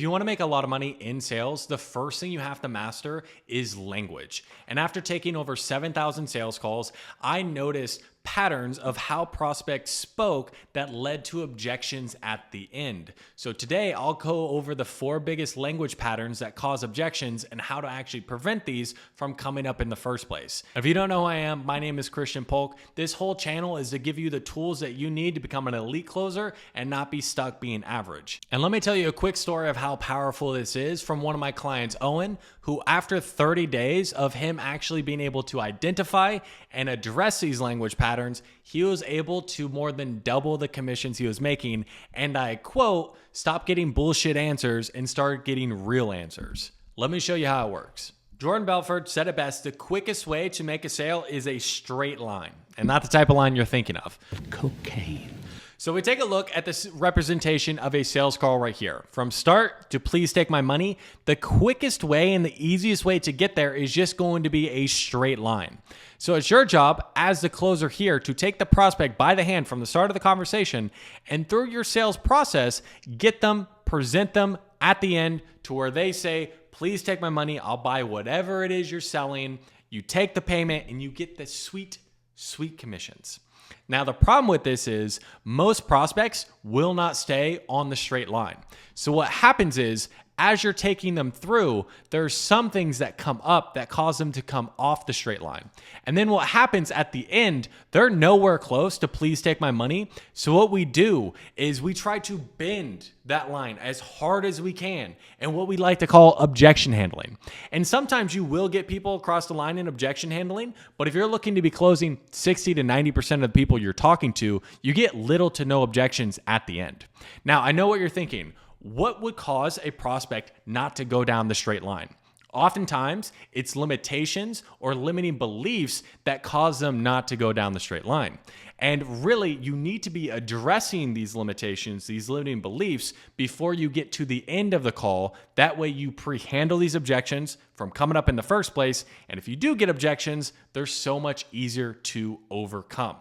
If you want to make a lot of money in sales, the first thing you have to master is language. And after taking over 7,000 sales calls, I noticed patterns of how prospects spoke that led to objections at the end. So today I'll go over the 4 biggest language patterns that cause objections and how to actually prevent these from coming up in the first place. If you don't know who I am, my name is Christian Polk. This whole channel is to give you the tools that you need to become an elite closer and not be stuck being average. And let me tell you a quick story of how powerful this is from one of my clients, Owen, who after 30 days of him actually being able to identify and address these language patterns, he was able to more than double the commissions he was making. And I quote, "Stop getting bullshit answers and start getting real answers." Let me show you how it works. Jordan Belfort said it best: the quickest way to make a sale is a straight line, and not the type of line you're thinking of. Cocaine. So we take a look at this representation of a sales call right here. From start to please take my money, the quickest way and the easiest way to get there is just going to be a straight line. So it's your job as the closer here to take the prospect by the hand from the start of the conversation and through your sales process, get them, present them at the end to where they say, please take my money, I'll buy whatever it is you're selling. You take the payment and you get the sweet, sweet commissions. Now, the problem with this is most prospects will not stay on the straight line. So what happens is, as you're taking them through, there's some things that come up that cause them to come off the straight line. And then what happens at the end, they're nowhere close to please take my money. So what we do is we try to bend that line as hard as we can, and what we like to call objection handling. And sometimes you will get people across the line in objection handling, but if you're looking to be closing 60 to 90% of the people you're talking to, you get little to no objections at the end. Now, I know what you're thinking. What would cause a prospect not to go down the straight line? Oftentimes, it's limitations or limiting beliefs that cause them not to go down the straight line. And really, you need to be addressing these limitations, these limiting beliefs, before you get to the end of the call. That way, you pre-handle these objections from coming up in the first place. And if you do get objections, they're so much easier to overcome.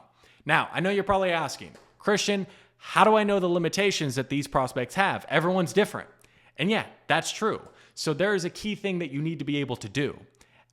Now, I know you're probably asking, Christian, how do I know the limitations that these prospects have? Everyone's different. And yeah, that's true. So there is a key thing that you need to be able to do.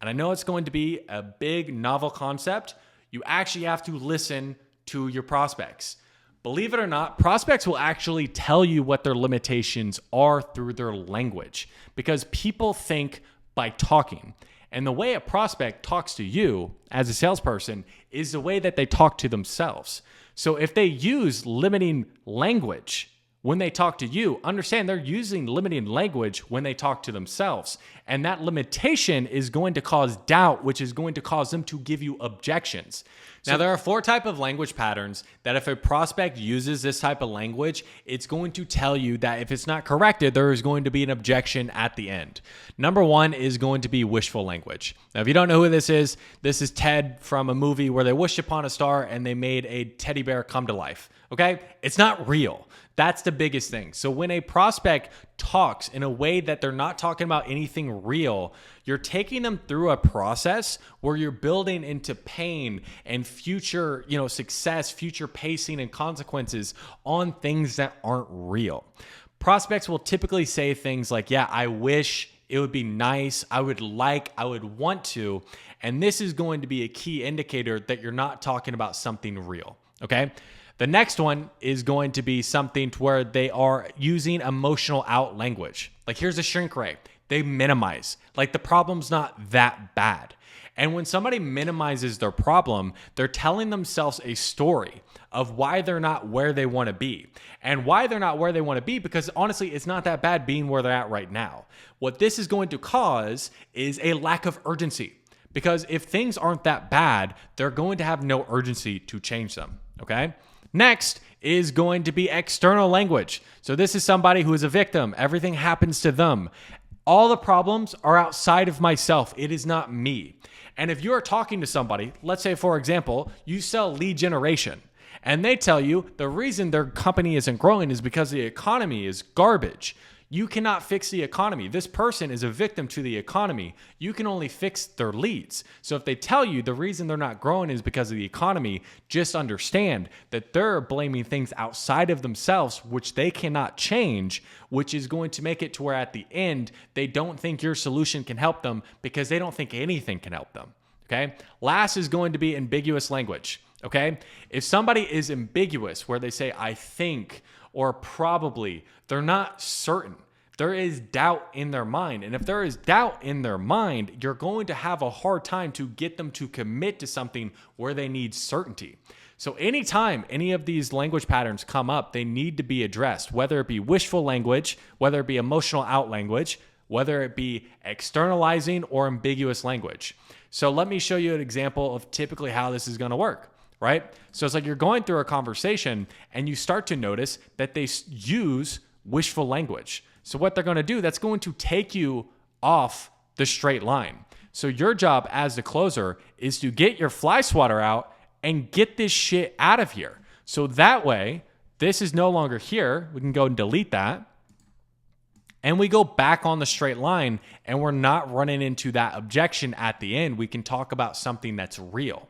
And I know it's going to be a big novel concept. You actually have to listen to your prospects. Believe it or not, prospects will actually tell you what their limitations are through their language, because people think by talking. And the way a prospect talks to you as a salesperson is the way that they talk to themselves. So if they use limiting language when they talk to you, understand they're using limiting language when they talk to themselves. And that limitation is going to cause doubt, which is going to cause them to give you objections. Now, there are 4 types of language patterns that if a prospect uses this type of language, it's going to tell you that if it's not corrected, there is going to be an objection at the end. Number 1 is going to be wishful language. Now, if you don't know who this is Ted from a movie where they wished upon a star and they made a teddy bear come to life. Okay? It's not real. That's the biggest thing. So when a prospect talks in a way that they're not talking about anything real, you're taking them through a process where you're building into pain and future, success, future pacing and consequences on things that aren't real. Prospects will typically say things like, yeah, I wish, it would be nice, I would like, I would want to. And this is going to be a key indicator that you're not talking about something real. Okay? The next one is going to be something to where they are using emotional out language. Like, here's a shrink ray. They minimize. Like, the problem's not that bad. And when somebody minimizes their problem, they're telling themselves a story of why they're not where they want to be. And why they're not where they want to be, because honestly, it's not that bad being where they're at right now. What this is going to cause is a lack of urgency. Because if things aren't that bad, they're going to have no urgency to change them. Okay? Next is going to be external language. So this is somebody who is a victim. Everything happens to them. All the problems are outside of myself. It is not me. And if you're talking to somebody, let's say, for example, you sell lead generation, and they tell you the reason their company isn't growing is because the economy is garbage. You cannot fix the economy. This person is a victim to the economy. You can only fix their leads. So if they tell you the reason they're not growing is because of the economy, just understand that they're blaming things outside of themselves, which they cannot change, which is going to make it to where at the end, they don't think your solution can help them because they don't think anything can help them. Okay. Last is going to be ambiguous language. Okay. If somebody is ambiguous, where they say, I think, or probably, they're not certain. There is doubt in their mind. And if there is doubt in their mind, you're going to have a hard time to get them to commit to something where they need certainty. So anytime any of these language patterns come up, they need to be addressed, whether it be wishful language, whether it be emotional out language, whether it be externalizing or ambiguous language. So let me show you an example of typically how this is going to work. Right? So it's like you're going through a conversation and you start to notice that they use wishful language. So what they're going to do, that's going to take you off the straight line. So your job as the closer is to get your fly swatter out and get this shit out of here. So that way, this is no longer here. We can go and delete that. And we go back on the straight line and we're not running into that objection at the end. We can talk about something that's real.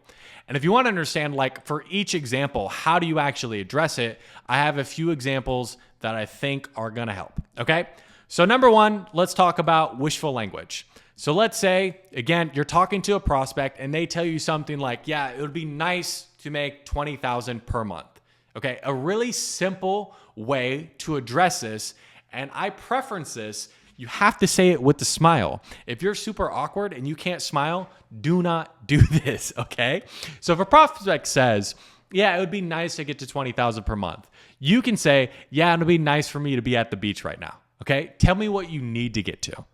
And if you want to understand, like for each example, how do you actually address it? I have a few examples that I think are going to help. Okay. So number one, let's talk about wishful language. So let's say, again, you're talking to a prospect and they tell you something like, yeah, it would be nice to make $20,000 per month. Okay. A really simple way to address this. And I preference this. You have to say it with a smile. If you're super awkward and you can't smile, do not do this, okay? So if a prospect says, yeah, it would be nice to get to $20,000 per month, you can say, yeah, it would be nice for me to be at the beach right now, okay? Tell me what you need to get to.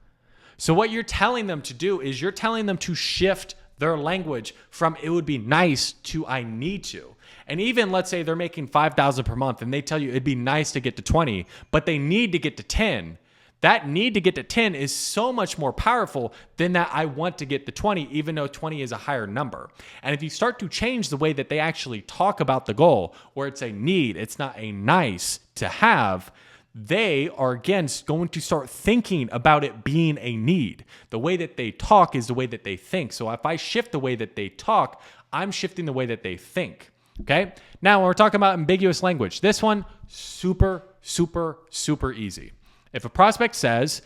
So what you're telling them to do is you're telling them to shift their language from it would be nice to I need to. And even let's say they're making $5,000 per month and they tell you it'd be nice to get to 20, but they need to get to 10. That need to get to 10 is so much more powerful than that I want to get to 20, even though 20 is a higher number. And if you start to change the way that they actually talk about the goal, where it's a need, it's not a nice to have, they are again going to start thinking about it being a need. The way that they talk is the way that they think. So if I shift the way that they talk, I'm shifting the way that they think. Okay. Now, when we're talking about ambiguous language, this one, super, super, super easy. If a prospect says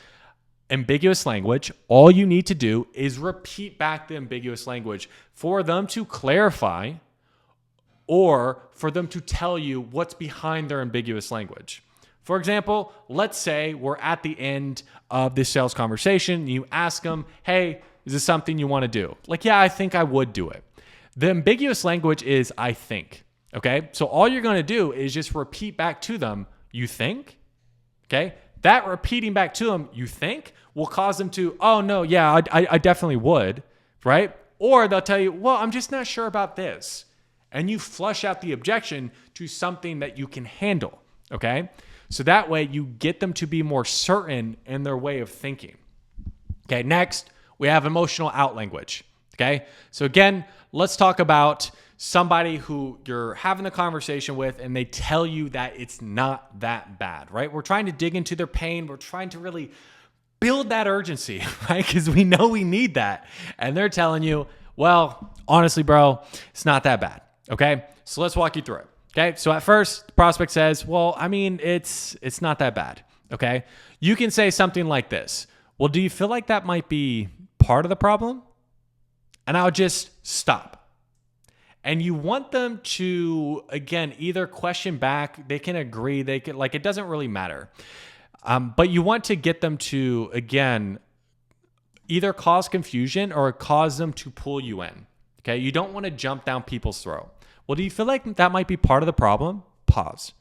ambiguous language, all you need to do is repeat back the ambiguous language for them to clarify or for them to tell you what's behind their ambiguous language. For example, let's say we're at the end of this sales conversation. You ask them, hey, is this something you want to do? Like, yeah, I think I would do it. The ambiguous language is I think. Okay. So all you're going to do is just repeat back to them, you think? Okay. That repeating back to them, you think, will cause them to, oh, no, yeah, I definitely would, right? Or they'll tell you, well, I'm just not sure about this. And you flush out the objection to something that you can handle, okay? So that way you get them to be more certain in their way of thinking. Okay, next, we have emotional out language, okay? So again, let's talk about somebody who you're having the conversation with and they tell you that it's not that bad, right? We're trying to dig into their pain. We're trying to really build that urgency, right? Because we know we need that. And they're telling you, well, honestly, bro, it's not that bad, okay? So let's walk you through it, okay? So at first, the prospect says, well, I mean, it's not that bad, okay? You can say something like this. Well, do you feel like that might be part of the problem? And I'll just stop. And you want them to, again, either question back, they can agree, they can, like, it doesn't really matter. But you want to get them to, again, either cause confusion or cause them to pull you in. Okay. You don't want to jump down people's throat. Well, do you feel like that might be part of the problem? Pause.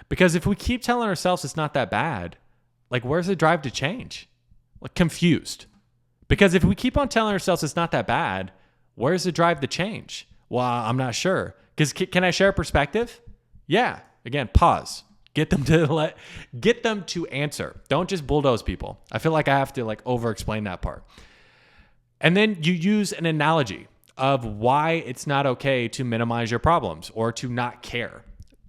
Because if we keep telling ourselves it's not that bad, like, where's the drive to change? Like, confused. Because if we keep on telling ourselves it's not that bad, where's the drive to change? Well, I'm not sure. Because can I share a perspective? Yeah. Again, pause. Get them to answer. Don't just bulldoze people. I feel like I have to over explain that part. And then you use an analogy of why it's not okay to minimize your problems or to not care.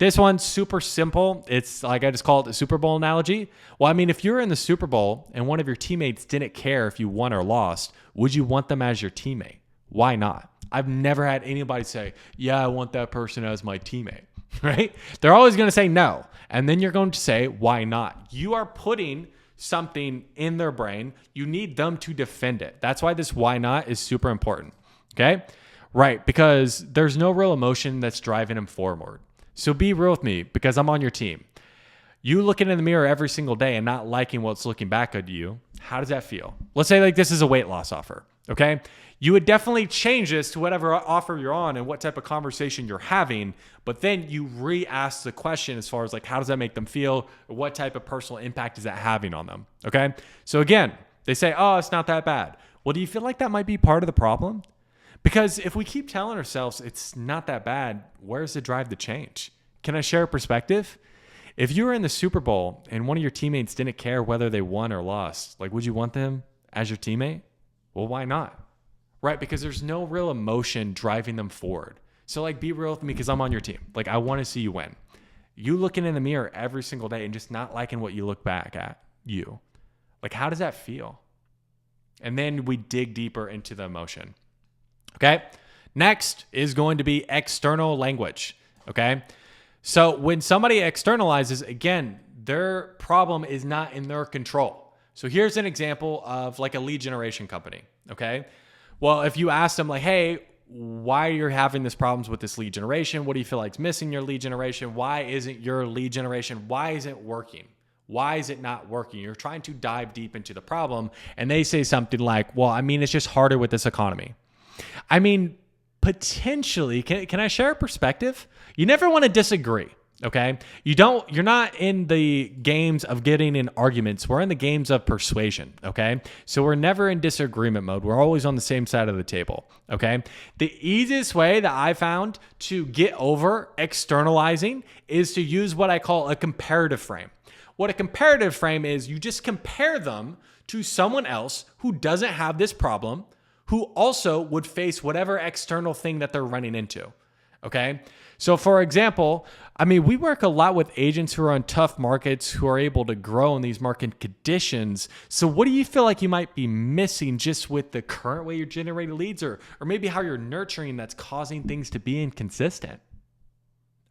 This one's super simple. It's like I just call it the Super Bowl analogy. Well, I mean, if you're in the Super Bowl and one of your teammates didn't care if you won or lost, would you want them as your teammate? Why not? I've never had anybody say, yeah, I want that person as my teammate, right? They're always going to say no. And then you're going to say, why not? You are putting something in their brain. You need them to defend it. That's why this why not is super important. Okay? Right. Because there's no real emotion that's driving them forward. So be real with me because I'm on your team. You looking in the mirror every single day and not liking what's looking back at you. How does that feel? Let's say like this is a weight loss offer. Okay. You would definitely change this to whatever offer you're on and what type of conversation you're having. But then you re-ask the question as far as like, how does that make them feel? Or what type of personal impact is that having on them? Okay. So again, they say, oh, it's not that bad. Well, do you feel like that might be part of the problem? Because if we keep telling ourselves it's not that bad, where's the drive to change? Can I share a perspective? If you were in the Super Bowl and one of your teammates didn't care whether they won or lost, like, would you want them as your teammate? Well, why not? Right? Because there's no real emotion driving them forward. So like, be real with me because I'm on your team. Like, I want to see you win. You looking in the mirror every single day and just not liking what you look back at you. Like, how does that feel? And then we dig deeper into the emotion. Okay. Next is going to be external language. Okay. So when somebody externalizes, again, their problem is not in their control. So here's an example of like a lead generation company. Okay. Well, if you ask them like, hey, why are you having this problems with this lead generation? What do you feel like is missing your lead generation? Why isn't your lead generation? Why isn't it working? Why is it not working? You're trying to dive deep into the problem. And they say something like, well, I mean, it's just harder with this economy. I mean, potentially, can I share a perspective? You never want to disagree, okay? You're not in the games of getting in arguments. We're in the games of persuasion, okay? So we're never in disagreement mode. We're always on the same side of the table, okay? The easiest way that I found to get over externalizing is to use what I call a comparative frame. What a comparative frame is, you just compare them to someone else who doesn't have this problem, who also would face whatever external thing that they're running into. Okay. So for example, I mean, we work a lot with agents who are on tough markets, who are able to grow in these market conditions. So what do you feel like you might be missing just with the current way you're generating leads or maybe how you're nurturing that's causing things to be inconsistent?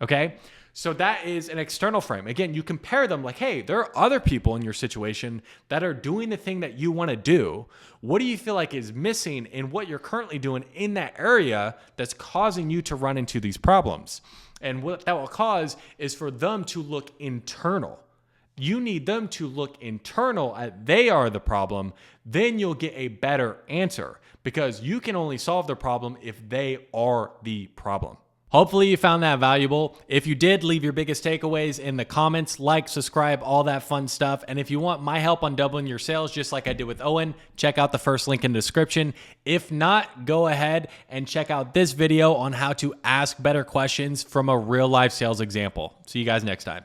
Okay. So that is an external frame. Again, you compare them like, hey, there are other people in your situation that are doing the thing that you want to do. What do you feel like is missing in what you're currently doing in that area that's causing you to run into these problems? And what that will cause is for them to look internal. You need them to look internal at they are the problem. Then you'll get a better answer because you can only solve the problem if they are the problem. Hopefully you found that valuable. If you did, leave your biggest takeaways in the comments, like, subscribe, all that fun stuff. And if you want my help on doubling your sales, just like I did with Owen, check out the first link in the description. If not, go ahead and check out this video on how to ask better questions from a real life sales example. See you guys next time.